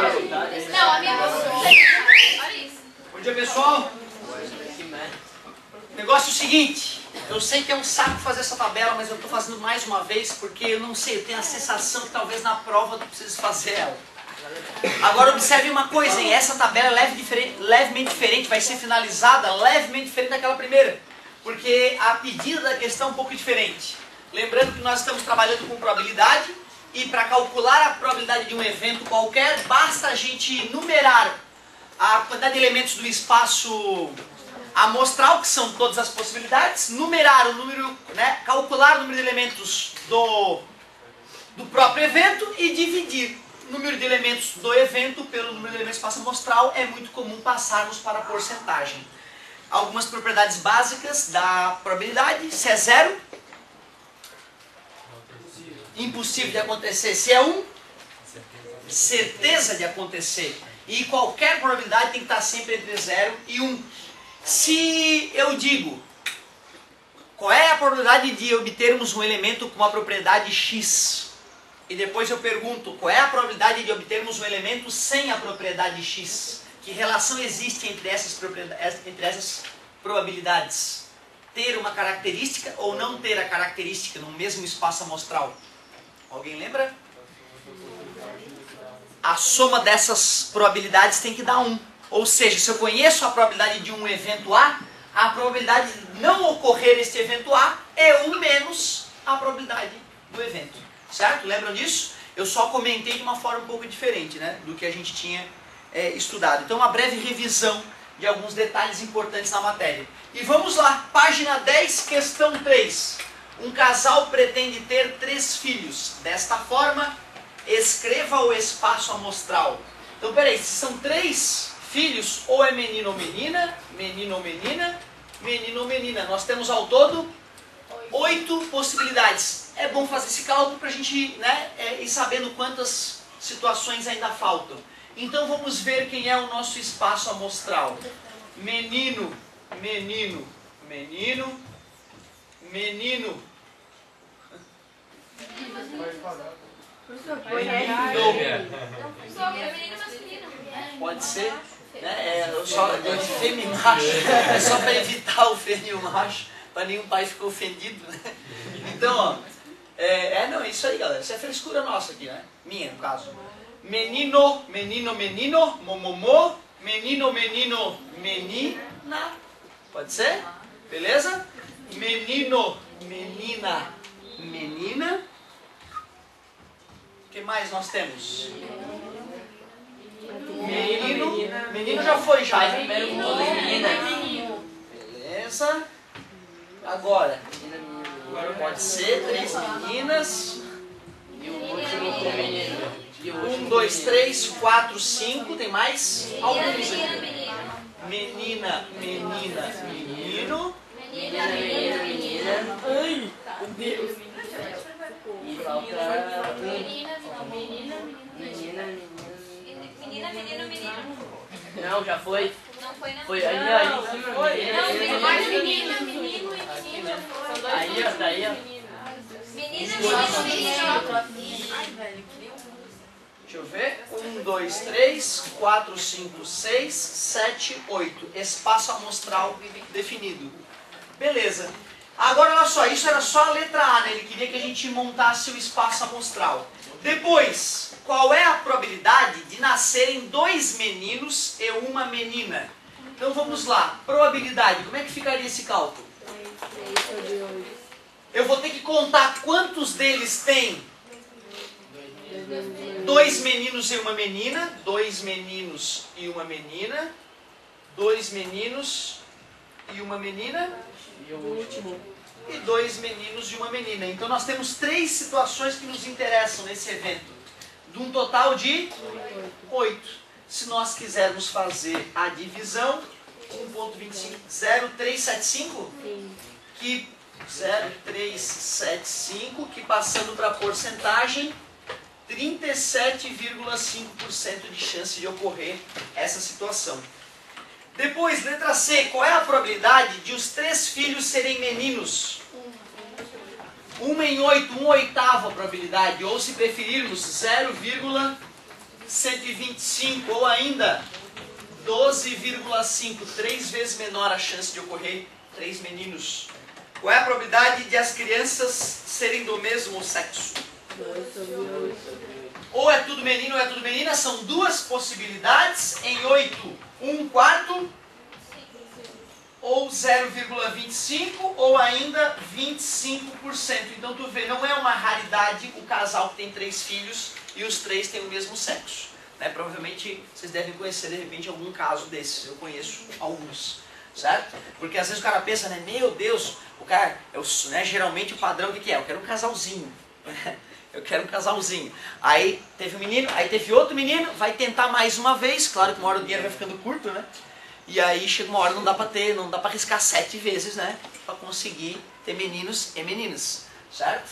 Não, a minha pessoa. Olha isso. Bom dia, pessoal. O negócio é o seguinte, eu sei que é um saco fazer essa tabela, mas eu estou fazendo mais uma vez porque eu não sei, eu tenho a sensação que talvez na prova eu precise fazer ela. Agora observe uma coisa, hein? Essa tabela é levemente diferente, vai ser finalizada levemente diferente daquela primeira, porque a pedida da questão é um pouco diferente. Lembrando que nós estamos trabalhando com probabilidade e para calcular a probabilidade de um evento qualquer, basta a gente numerar a quantidade de elementos do espaço amostral, que são todas as possibilidades, numerar o número, né, calcular o número de elementos do próprio evento e dividir o número de elementos do evento pelo número de elementos do espaço amostral. É muito comum passarmos para a porcentagem. Algumas propriedades básicas da probabilidade: se é zero, impossível de acontecer; se é 1, certeza de acontecer. E qualquer probabilidade tem que estar sempre entre 0 e 1. Se eu digo, qual é a probabilidade de obtermos um elemento com uma propriedade x? E depois eu pergunto, qual é a probabilidade de obtermos um elemento sem a propriedade x? Que relação existe entre essas probabilidades? Ter uma característica ou não ter a característica no mesmo espaço amostral? Alguém lembra? A soma dessas probabilidades tem que dar 1. Ou seja, se eu conheço a probabilidade de um evento A, a probabilidade de não ocorrer este evento A é 1 menos a probabilidade do evento. Certo? Lembram disso? Eu só comentei de uma forma um pouco diferente, né, do que a gente tinha estudado. Então, uma breve revisão de alguns detalhes importantes na matéria. E vamos lá, página 10, questão 3. Um casal pretende ter 3 filhos. Desta forma, escreva o espaço amostral. Então, peraí, se são 3 filhos, ou é menino ou menina, menino ou menina, menino ou menina. Nós temos ao todo 8 possibilidades. É bom fazer esse cálculo para a gente, né, ir sabendo quantas situações ainda faltam. Então vamos ver quem é o nosso espaço amostral. Menino, menino, menino, menino. Pode ser, né? Só fêmea e macho. É só para evitar o fêmea e o macho, para nenhum pai ficar ofendido, né? Então, ó, não, é isso aí, galera. Isso é frescura nossa aqui, né? Minha, no caso. Menino, menino, menino, momomô, menino, menino, menina. Pode ser? Beleza? Menino, menina, menina. O que mais nós temos? Menino, menino já foi já, hein? Menina. Beleza. Agora, pode ser 3 meninas. E o último com menino. 1, 2, 3, 4, 5. Tem mais? Alguns aqui. Menina, menina, menino. Menina, menina, menina. Ai, meu Deus. E falta menina, menina, Menina, menino. Não, já foi? Não foi, não. Foi aí, aí. Não, tem mais menina, menino e menina. São 2 Aí, ó, daí, ó. Menina, menino, menino. Ai, velho, queria Deixa eu ver. 1, 2, 3, 4, 5, 6, 7, 8. Espaço amostral definido. Beleza. Agora, olha só, isso era só a letra A, né? Ele queria que a gente montasse o espaço amostral. Depois, qual é a probabilidade de nascerem 2 meninos e uma menina? Então vamos lá. Probabilidade. Como é que ficaria esse cálculo? Eu vou ter que contar quantos deles tem 2 meninos e uma menina. 2 meninos e uma menina. 2 meninos e uma menina. E o último. E 2 meninos e uma menina. Então nós temos 3 situações que nos interessam nesse evento. De um total de 8. Se nós quisermos fazer a divisão, 1.25, 0,375? Que 0,375, que passando para a porcentagem, 37,5% de chance de ocorrer essa situação. Depois, letra C, qual é a probabilidade de os 3 filhos serem meninos? 1 em 8, 1/8 a probabilidade, ou se preferirmos, 0,375. 125 ou ainda 12,5, 3 vezes menor a chance de ocorrer 3 meninos. Qual é a probabilidade de as crianças serem do mesmo sexo? Ou é tudo menino ou é tudo menina, são duas possibilidades em 8, 1/4 ou 0,25 ou ainda 25%. Então tu vê, não é uma raridade o casal que tem 3 filhos e os 3 têm o mesmo sexo. Né? Provavelmente vocês devem conhecer de repente algum caso desses, eu conheço alguns, certo? Porque às vezes o cara pensa, né, meu Deus, o cara, né, geralmente o padrão o que é? Eu quero um casalzinho, eu quero um casalzinho. Aí teve um menino, aí teve outro menino, vai tentar mais uma vez, claro que uma hora o dinheiro vai ficando curto, né? E aí chega uma hora, não dá pra arriscar 7 vezes, né? Pra conseguir ter meninos e meninas, certo?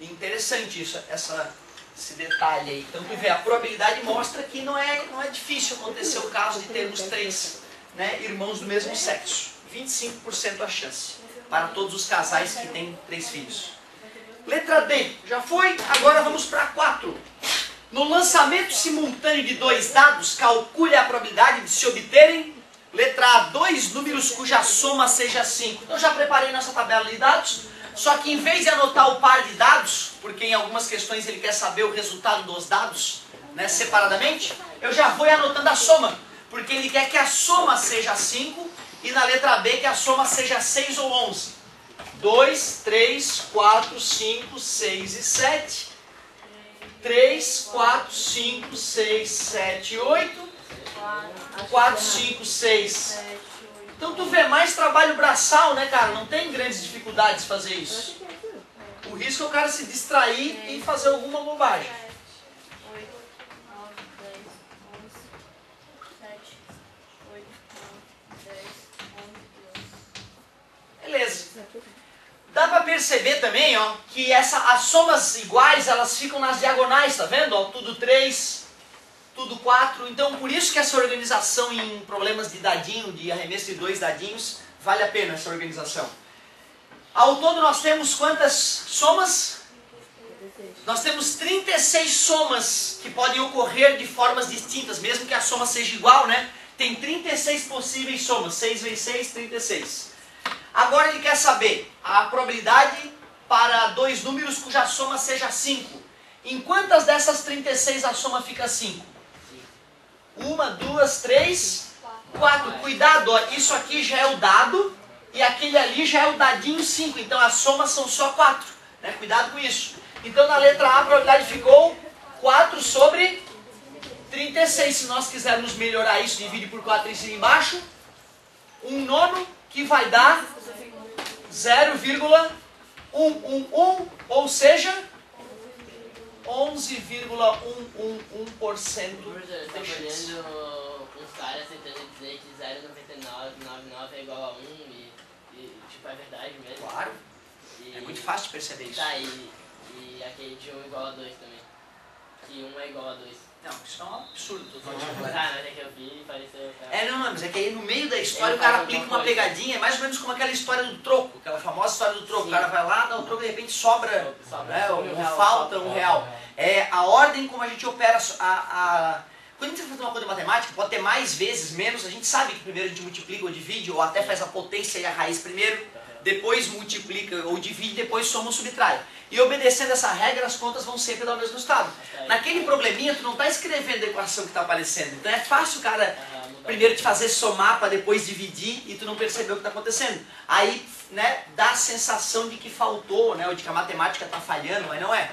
E interessante isso, esse detalhe aí. Então tu vê, a probabilidade mostra que não é difícil acontecer o caso de termos 3, né, irmãos do mesmo sexo. 25% a chance para todos os casais que têm 3 filhos. Letra D, já foi? Agora vamos para 4. No lançamento simultâneo de 2 dados, calcule a probabilidade de se obterem, letra A, 2 números cuja soma seja 5. Então já preparei nossa tabela de dados. Só que em vez de anotar o par de dados, porque em algumas questões ele quer saber o resultado dos dados, né, separadamente, eu já vou anotando a soma, porque ele quer que a soma seja 5 e na letra B que a soma seja 6 ou 11. 2, 3, 4, 5, 6 e 7. 3, 4, 5, 6, 7, 8. 4, 5, 6. Então tu vê mais trabalho braçal, né, cara? Não tem grandes dificuldades fazer isso. O risco é o cara se distrair e fazer alguma bobagem. 8, 9, 10, 11, 7, 8, 9, 10, 11, 12. Beleza. Dá pra perceber também, ó, que as somas iguais, elas ficam nas diagonais, tá vendo? Ó, tudo 3, tudo 4. Então, por isso que essa organização em problemas de dadinho, de arremesso de 2 dadinhos, vale a pena essa organização. Ao todo nós temos quantas somas? Nós temos 36 somas que podem ocorrer de formas distintas, mesmo que a soma seja igual, né? Tem 36 possíveis somas, 6 vezes 6, 36. Agora ele quer saber a probabilidade para 2 números cuja soma seja 5. Em quantas dessas 36 a soma fica 5? 1, 2, 3, 4. Cuidado, ó, isso aqui já é o dado e aquele ali já é o dadinho 5. Então as somas são só 4. Né? Cuidado com isso. Então na letra A a probabilidade ficou 4 sobre 36. Se nós quisermos melhorar isso, divide por 4 em cima e embaixo. 1/9, que vai dar 0,111, ou seja, 11,111% Professor, de chance. olhando uns caras tentando dizer que 0,9999 é igual a 1 e tipo, é verdade mesmo. Claro, E, é muito fácil de perceber isso. Tá, e aquele de 1 igual a 2 também. Que 1 é igual a 2. Não, isso é um absurdo. Tá, mas é que eu vi e pareceu... Não, mas é que aí no meio da história o cara aplica uma pegadinha, é mais ou menos como aquela história do troco, aquela famosa história do troco. Sim. O cara vai lá, dá o troco e de repente sobra, né, falta um real. É a ordem como a gente opera quando a gente faz uma coisa de matemática, pode ter mais vezes, menos, a gente sabe que primeiro a gente multiplica ou divide, ou até faz a potência e a raiz primeiro, depois multiplica ou divide, depois soma ou subtrai. E obedecendo essa regra, as contas vão sempre dar o mesmo estado. Naquele probleminha, tu não está escrevendo a equação que está aparecendo. Então é fácil o cara primeiro te fazer somar para depois dividir e tu não perceber o que está acontecendo. Aí, né, dá a sensação de que faltou, né, ou de que a matemática está falhando, mas não é.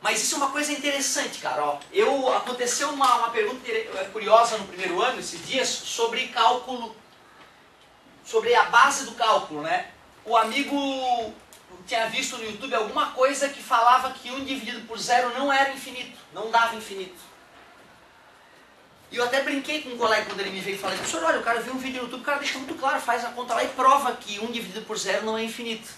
Mas isso é uma coisa interessante, cara. Ó, aconteceu uma pergunta curiosa no primeiro ano, esses dias, sobre cálculo, sobre a base do cálculo, né? O amigo tinha visto no YouTube alguma coisa que falava que 1 dividido por 0 não era infinito, não dava infinito. E eu até brinquei com um colega quando ele me veio e falei, professor, olha, o cara viu um vídeo no YouTube, o cara deixa muito claro, faz a conta lá e prova que 1 dividido por 0 não é infinito.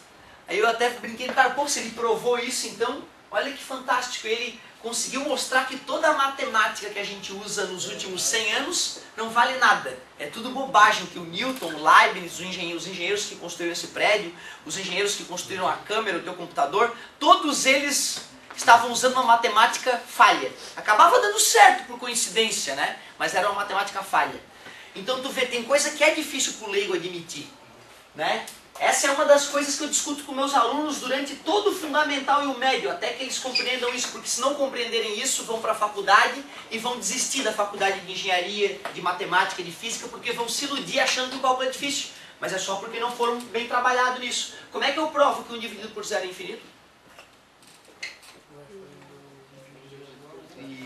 Aí eu até brinquei com o cara, pô, se ele provou isso, então, olha que fantástico, ele conseguiu mostrar que toda a matemática que a gente usa nos últimos 100 anos não vale nada. É tudo bobagem que o Newton, o Leibniz, os engenheiros que construíram esse prédio, os engenheiros que construíram a câmera, o teu computador, todos eles estavam usando uma matemática falha. Acabava dando certo por coincidência, né? Mas era uma matemática falha. Então tu vê, tem coisa que é difícil para o leigo admitir, né? Essa é uma das coisas que eu discuto com meus alunos durante todo o fundamental e o médio, até que eles compreendam isso, porque se não compreenderem isso, vão para a faculdade e vão desistir da faculdade de engenharia, de matemática, de física, porque vão se iludir achando que o cálculo é difícil. Mas é só porque não foram bem trabalhados nisso. Como é que eu provo que 1 dividido por 0 é infinito?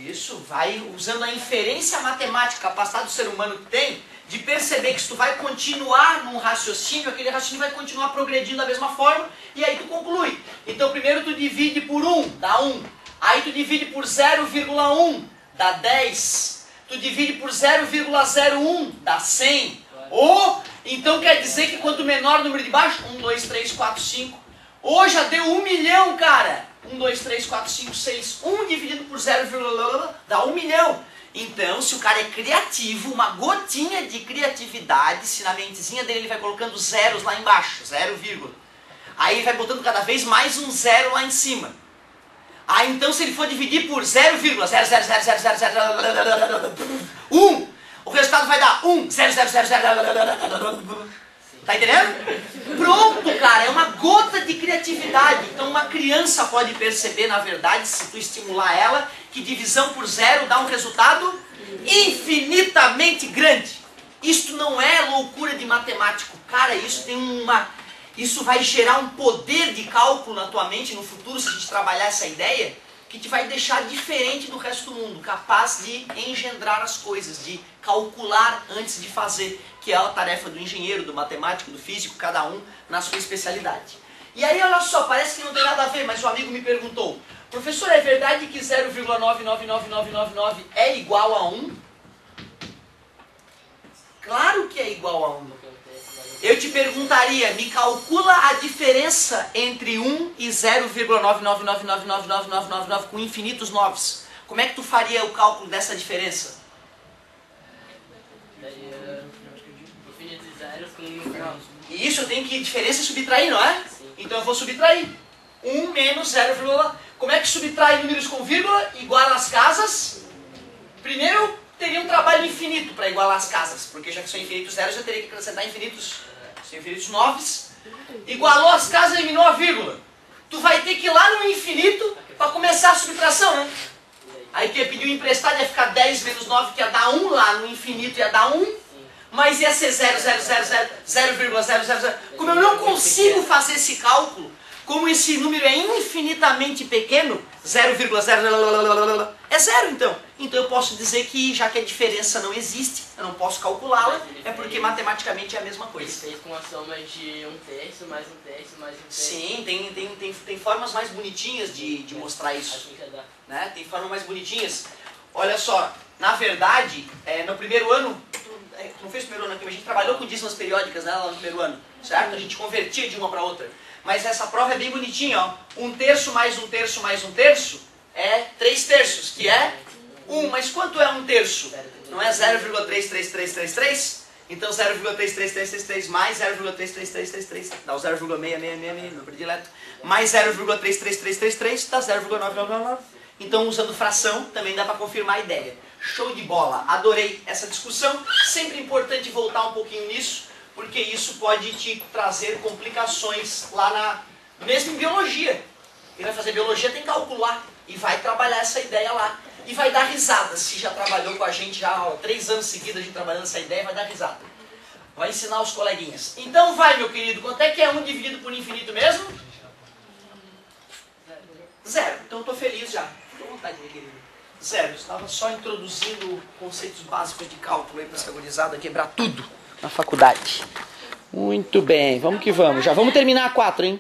Isso, vai usando a inferência matemática, a capacidade do ser humano que tem, de perceber que se tu vai continuar num raciocínio, aquele raciocínio vai continuar progredindo da mesma forma, e aí tu conclui. Então primeiro tu divide por 1, dá 1. Aí tu divide por 0,1, dá 10. Tu divide por 0,01, dá 100. Ou, então quer dizer que quanto menor o número de baixo, 1, 2, 3, 4, 5. Ou já deu 1 milhão, cara. 1, 2, 3, 4, 5, 6. 1 dividido por 0, dá 1 milhão. Então, se o cara é criativo, uma gotinha de criatividade, se na mentezinha dele ele vai colocando zeros lá embaixo, 0, aí ele vai botando cada vez mais um zero lá em cima. Aí então, se ele for dividir por 0,0000001, o resultado vai dar 1, 0, 0, 0, 0, tá entendendo? Pronto, cara, é uma gota de criatividade. Então uma criança pode perceber, na verdade, se tu estimular ela, que divisão por 0 dá um resultado infinitamente grande. Isto não é loucura de matemático. Cara, isso vai gerar um poder de cálculo na tua mente no futuro, se a gente trabalhar essa ideia, que te vai deixar diferente do resto do mundo, capaz de engendrar as coisas, de calcular antes de fazer, que é a tarefa do engenheiro, do matemático, do físico, cada um na sua especialidade. E aí, olha só, parece que não tem nada a ver, mas o amigo me perguntou, professor, é verdade que 0,999999 é igual a 1? Claro que é igual a 1. Eu te perguntaria, me calcula a diferença entre 1 e 0,9999999 com infinitos noves. Como é que tu faria o cálculo dessa diferença? Daria infinitos zeros com 1. E isso eu tenho que diferença subtrair, não é? Sim. Então eu vou subtrair. 1 menos 0, como é que subtrai números com vírgula? Iguala as casas. Primeiro teria um trabalho infinito para igualar as casas, porque já que são infinitos zeros, eu teria que acrescentar infinitos noves. Igualou as casas e eliminou a vírgula. Tu vai ter que ir lá no infinito para começar a subtração, né? Aí tu ia pedir um emprestado, ia ficar 10 menos 9, que ia dar 1 lá no infinito, ia dar 1. Mas ia ser 0,000. Como eu não consigo fazer esse cálculo, como esse número é infinitamente pequeno, 0,0 é zero então. Então eu posso dizer que já que a diferença não existe, eu não posso calculá-la, é porque matematicamente é a mesma Ele coisa. fez com a soma de 1/3, mais 1/3, mais 1/3. Sim, tem formas mais bonitinhas de mostrar isso. Assim já dá. Né? Tem formas mais bonitinhas. Olha só, na verdade, no primeiro ano, tu não fez o primeiro ano aqui, mas a gente trabalhou com dízimas periódicas, né, lá no primeiro ano, certo? A gente convertia de uma para outra. Mas essa prova é bem bonitinha, ó. 1/3 mais 1/3 mais 1/3 é 3/3, que é 1. Mas quanto é 1/3? Não é 0,33333? Então 0,33333 mais 0,33333 dá o 0,66666, meu predileto, mais 0,33333 dá 0,9999. Então usando fração também dá para confirmar a ideia. Show de bola, adorei essa discussão. Sempre importante voltar um pouquinho nisso, porque isso pode te trazer complicações lá mesmo em biologia. Quem vai fazer biologia tem que calcular e vai trabalhar essa ideia lá. E vai dar risada, se já trabalhou com a gente já há 3 anos seguidos, a gente trabalhando essa ideia, vai dar risada. Vai ensinar os coleguinhas. Então vai, meu querido, quanto é que é 1 dividido por infinito mesmo? 0. Então eu estou feliz já. Fica à vontade, meu querido. 0. Eu estava só introduzindo conceitos básicos de cálculo aí para essa gurizada quebrar tudo na faculdade. Muito bem, vamos que vamos. Já vamos terminar a 4, hein?